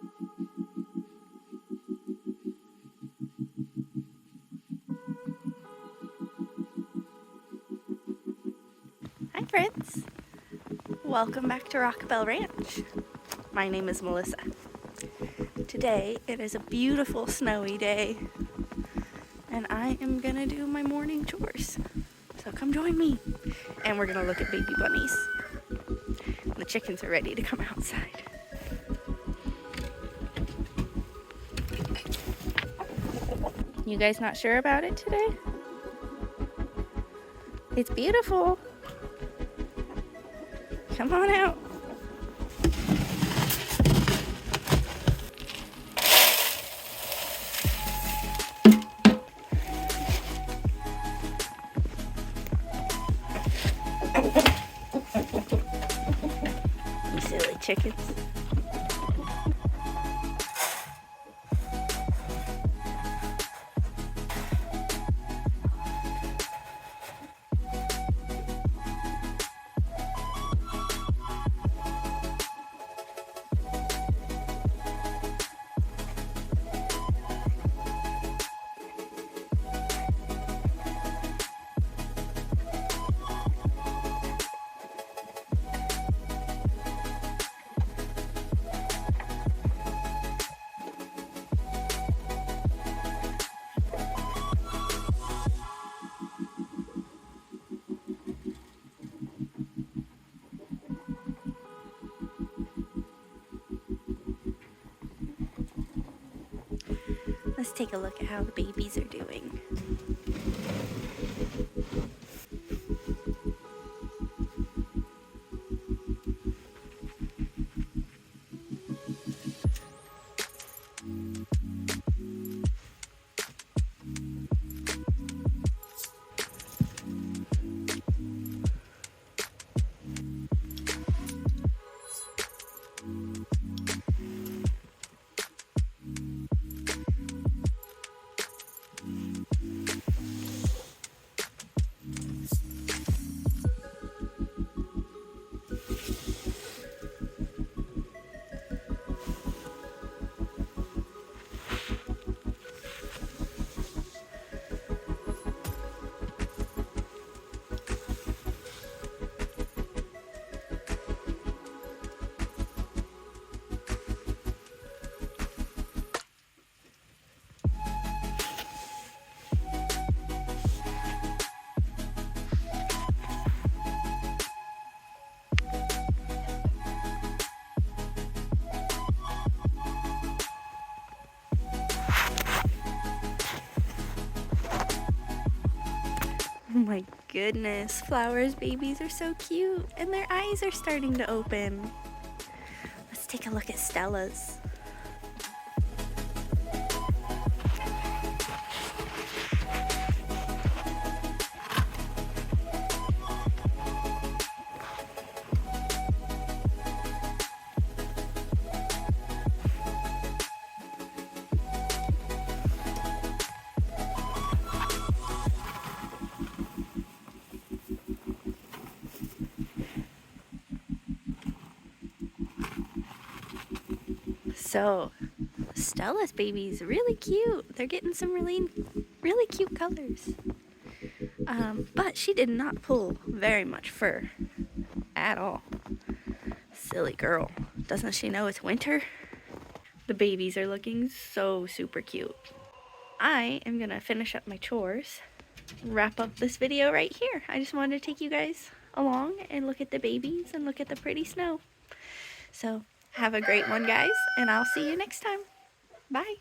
Hi friends, welcome back to Rockbell Ranch. My name is Melissa. Today it is a beautiful snowy day and I am gonna do my morning chores. So come join me and we're gonna look at baby bunnies. The chickens are ready to come outside. You guys not sure about it today? It's beautiful. Come on out. You silly chickens. Let's take a look at how the babies are doing. Oh my goodness, Flower's babies are so cute and their eyes are starting to open. Let's take a look at Stella's. So, Stella's baby is really cute. They're getting some really cute colors. But she did not pull very much fur at all. Silly girl. Doesn't she know it's winter? The babies are looking so super cute. I am gonna finish up my chores, wrap up this video right here. I just wanted to take you guys along and look at the babies and look at the pretty snow. So, have a great one, guys, and I'll see you next time. Bye.